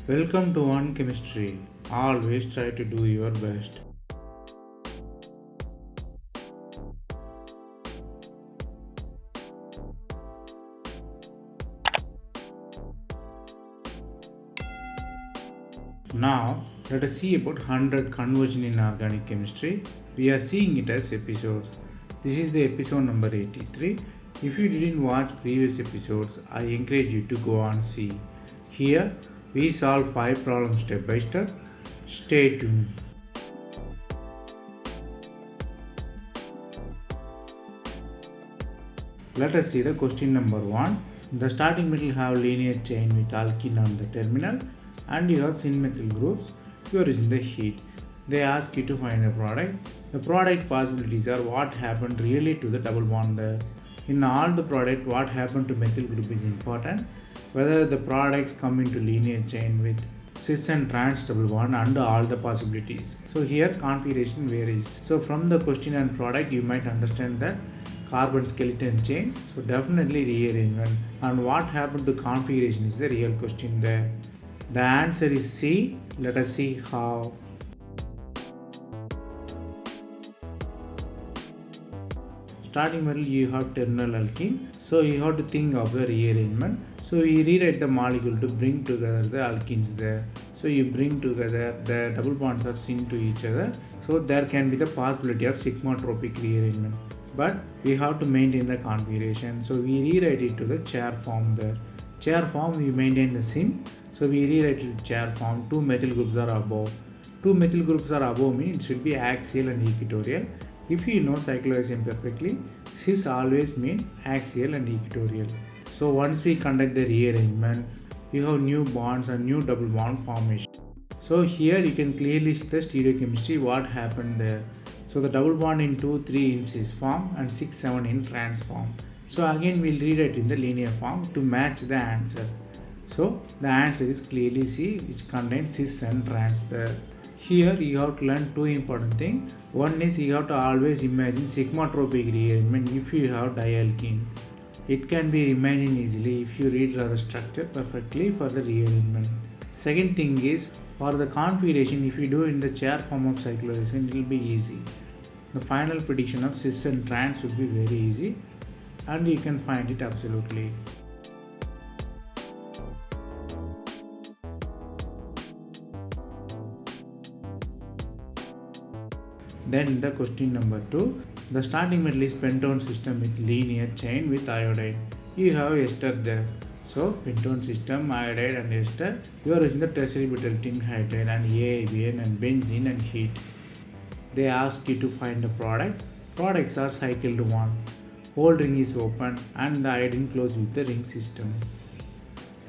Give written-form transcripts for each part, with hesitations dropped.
Welcome to One Chemistry. Always try to do your best. Now, let us see about 100 conversion in organic chemistry. We are seeing it as episodes. This is the episode number 83. If you didn't watch previous episodes, I encourage you to go and see. Here, we solve 5 problems step by step. Stay tuned. Let us see the question number 1. The starting metal have linear chain with alkene on the terminal and you have syn-methyl groups. You are using the heat. They ask you to find a product. The product possibilities are what happened really to the double bond there. In all the product, what happened to methyl group is important. Whether the products come into linear chain with cis and trans double bond and all the possibilities. So here configuration varies. So from the question and product you might understand that carbon skeleton chain. So definitely rearrangement. And what happened to configuration is the real question there. The answer is C. Let us see how. Starting metal you have terminal alkene. So you have to think of the rearrangement. So we rewrite the molecule to bring together the alkenes there. So you bring together the double bonds are synced to each other. So there can be the possibility of sigmatropic rearrangement. But we have to maintain the configuration. So we rewrite it to the chair form there. Chair form we maintain the syn. So we rewrite it to chair form. 2 methyl groups are above. 2 methyl groups are above means it should be axial and equatorial. If you know cycloism perfectly, cis always mean axial and equatorial. So once we conduct the rearrangement, you have new bonds and new double bond formation. So here you can clearly see the stereochemistry what happened there. So the double bond in 2, 3 in cis form and 6, 7 in trans form. So again we'll rewrite in the linear form to match the answer. So the answer is clearly C, which contains cis and trans there. Here you have to learn 2 important things. One is you have to always imagine sigmatropic rearrangement if you have dialkene. It can be imagined easily if you read the structure perfectly for the rearrangement. Second thing is for the configuration, if you do in the chair form of cycloism, it will be easy. The final prediction of cis and trans will be very easy and you can find it absolutely. Then the question number 2. The starting metal is pentone system with linear chain with iodide. You have ester there. So pentone system, iodide and ester. You are using the tertiary butyl tin hydride and AIBN and benzene and heat. They ask you to find a product. Products are cycled one. Whole ring is open and the iodine closed with the ring system.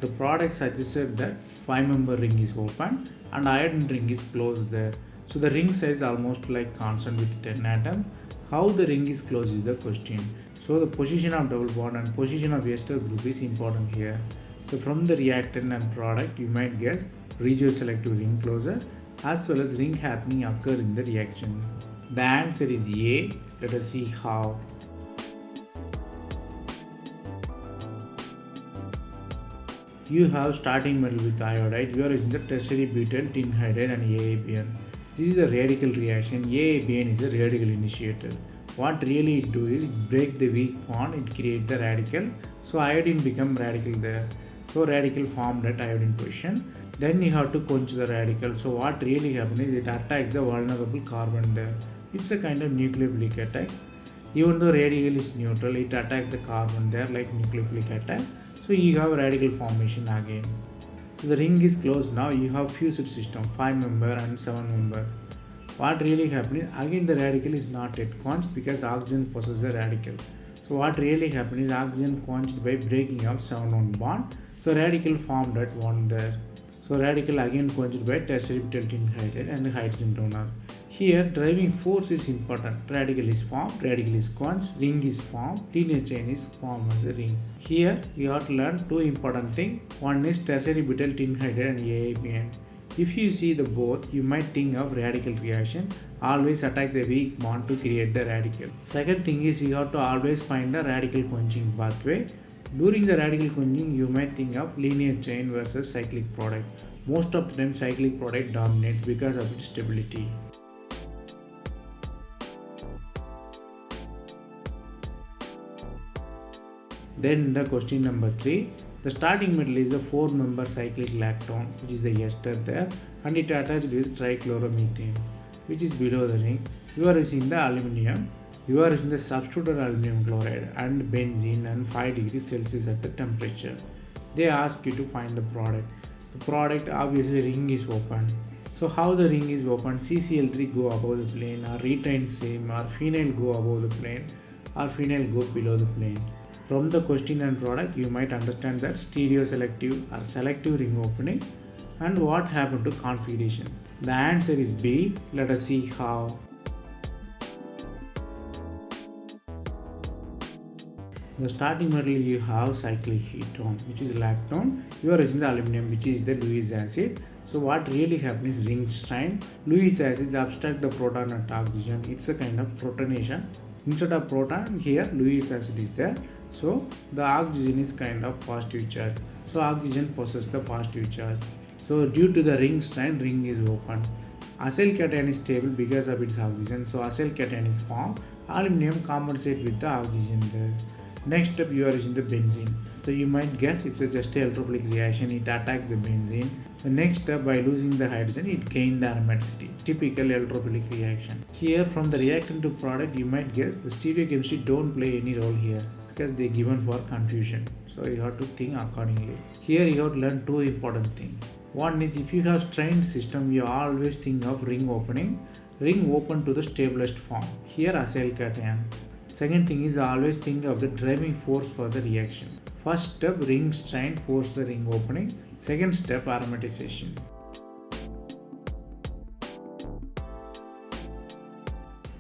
The product suggested that 5-member ring is open and iodine ring is closed there. So the ring size almost like constant with 10 atoms. How the ring is closed is the question. So the position of double bond and position of ester group is important here. So from the reactant and product you might guess regioselective ring closure as well as ring happening occur in the reaction. The answer is A. Let us see how. You have starting metal with iodide. You are using the tertiary butyl tin hydride and AIBN. This is a radical reaction. AIBN is a radical initiator. What really it do is break the weak bond, it create the radical. So iodine become radical there. So radical formed at iodine position. Then you have to quench the radical. So what really happens is it attacks the vulnerable carbon there. It's a kind of nucleophilic attack. Even though radical is neutral, it attacks the carbon there like nucleophilic attack. So you have radical formation again. So the ring is closed now. You have fused system 5-member and 7-member. What really happens is again the radical is not yet quenched because oxygen possesses a radical. So what really happens is oxygen quenched by breaking of 7-1 bond. So radical formed at 1 there. So radical again quenched by tertiary butyl tin hydride and hydrogen donor. Here driving force is important. Radical is formed, radical is quenched, ring is formed, linear chain is formed as a ring. Here you have to learn 2 important things. One is tertiary butyl tin hydride and AIBN. If you see the both, you might think of radical reaction. Always attack the weak bond to create the radical. Second thing is you have to always find the radical quenching pathway. During the radical quenching, you might think of linear chain versus cyclic product. Most of the time cyclic product dominates because of its stability. Then the question number 3. The starting metal is a 4-member cyclic lactone, which is the ester there, and it attached with trichloromethane, which is below the ring. You are using the aluminium. You are using the substituted aluminum chloride and benzene and 5 degrees Celsius at the temperature. They ask you to find the product. The product, obviously ring is open. So how the ring is open? CCl3 go above the plane, or retain same, or phenyl go above the plane, or phenyl go below the plane. From the question and product, you might understand that stereoselective or selective ring opening and what happened to configuration. The answer is B. Let us see how. The starting metal you have cyclic ketone, which is lactone. You are using the aluminum, which is the Lewis acid. So what really happens is ring strain. Lewis acid abstract the proton and oxygen. It's a kind of protonation. Instead of proton, here Lewis acid is there. So the oxygen is kind of positive charge. So oxygen possesses the positive charge. So due to the ring strain, ring is open. Acyl cation is stable because of its oxygen. So acyl cation is formed. Aluminum compensates with the oxygen there. Next step, you are using the benzene. So you might guess it's just a electrophilic reaction. It attacks the benzene. The next step, by losing the hydrogen, it gained the aromaticity. Typical electrophilic reaction. Here, from the reactant to product, you might guess the stereochemistry don't play any role here because they given for confusion. So you have to think accordingly. Here you have to learn two important things. One is, if you have strained system, you always think of ring opening. Ring open to the stablest form. Here acyl cation. Second thing is, always think of the driving force for the reaction. First step, ring strain force the ring opening. Second step, aromatization.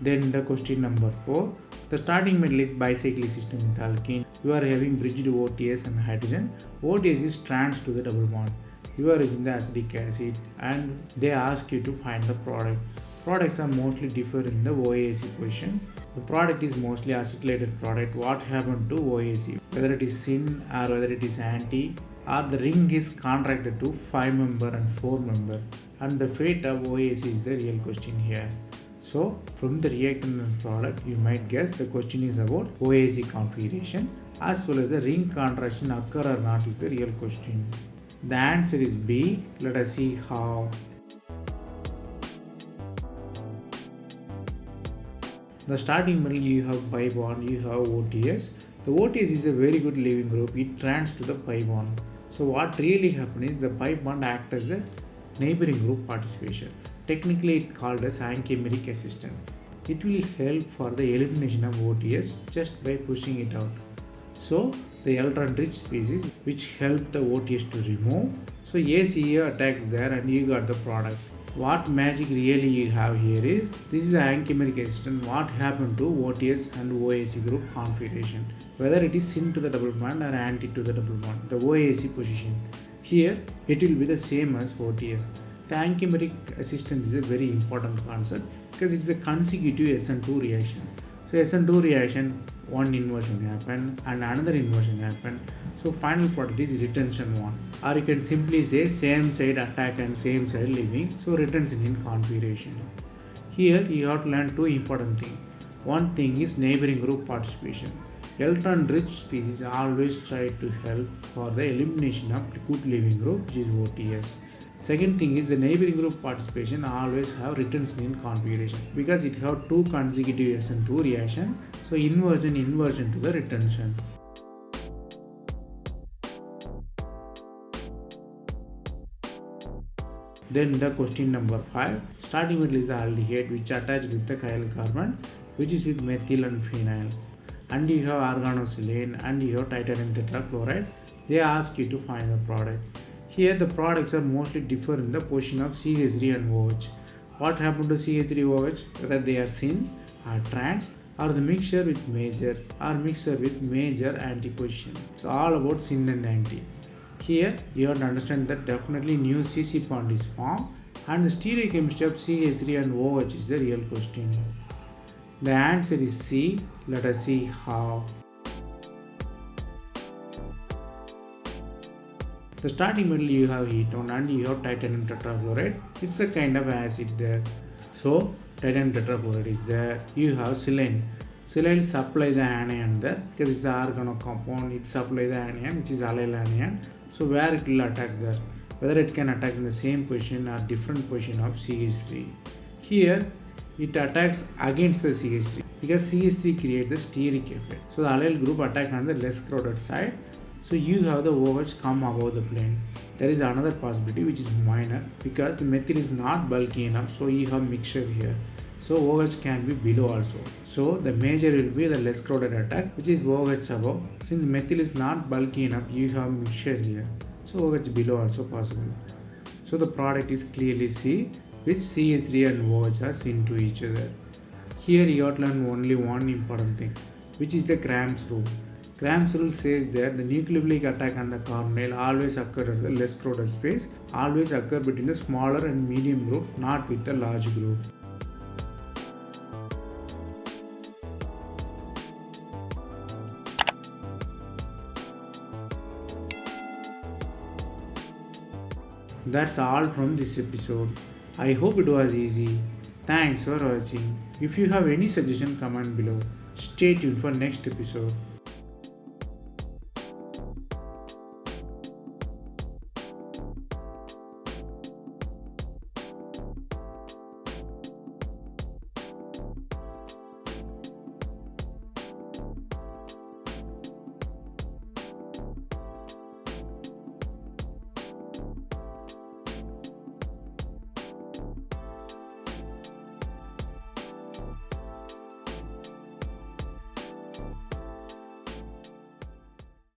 Then the question number 4. The starting metal is bicyclic system with alkene. You are having bridged OTS and hydrogen. OTS is trans to the double bond. You are using the acetic acid and they ask you to find the product. Products are mostly differ in the OAC position. The product is mostly acetylated product. What happened to OAC? Whether it is syn or whether it is anti, or the ring is contracted to 5-member and 4-member, and the fate of OAC is the real question here. So from the reactant and product, you might guess the question is about OAC configuration as well as the ring contraction occur or not is the real question. The answer is B. Let us see how. The starting metal, you have pi bond, you have OTS. The OTS is a very good leaving group. It trans to the pi bond. So what really happens is the pi bond acts as a neighboring group participation. Technically it called as ankymeric assistant. It will help for the elimination of OTS just by pushing it out. So the electron rich species which help the OTS to remove. So ACA attacks there and you got the product. What magic really you have here is, this is the ankymeric assistant. What happened to OTS and OAC group configuration, whether it is syn to the double bond or anti to the double bond, the OAC position. Here it will be the same as OTS. The ankymeric assistance is a very important concept because it is a consecutive SN2 reaction. So SN2 reaction, one inversion happened and another inversion happened. So final product is retention 1. Or you can simply say same side attack and same side leaving. So retention in configuration. Here you have to learn two important things. One thing is neighboring group participation. Electron rich species always try to help for the elimination of good leaving group, which is OTS. Second thing is the neighboring group participation always have retention in configuration because it have two consecutive SN2 reaction. So inversion to the retention. Then the question number 5. Starting metal is the aldehyde which attached with the chiral carbon, which is with methyl and phenyl. And you have organosilane and you have titanium tetrachloride. They ask you to find the product. Here the products are mostly differ in the position of CH3 and OH. What happened to CH3 OH? Whether they are syn or trans or the mixture with major or mixture with major anti-position. It's all about syn and anti. Here you have to understand that definitely new CC bond is formed and the stereochemistry of CH3 and OH is the real question. The answer is C. Let us see how. The starting metal you have ketone and you have titanium tetrafluoride. It's a kind of acid there. So titanium tetrafluoride is there. You have selene. Selene supply the anion there because it's the organo compound. It supply the anion which is allyl anion. So where it will attack there? Whether it can attack in the same position or different position of CH3. Here it attacks against the CH3 because CH3 creates the steric effect. So the allyl group attack on the less crowded side. So you have the OH come above the plane. There is another possibility which is minor because the methyl is not bulky enough, so you have mixture here. So OH can be below also. So the major will be the less crowded attack which is OH above. Since methyl is not bulky enough, you have mixture here. So OH below also possible. So the product is clearly C, which CH3 and OH are seen to each other. Here you have to learn only one important thing, which is the Cramp's rule. Cramp's rule says that the nucleophilic attack on the carbonyl always occur at the less crowded space, always occur between the smaller and medium group, not with the large group. That's all from this episode. I hope it was easy. Thanks for watching. If you have any suggestion, comment below. Stay tuned for next episode.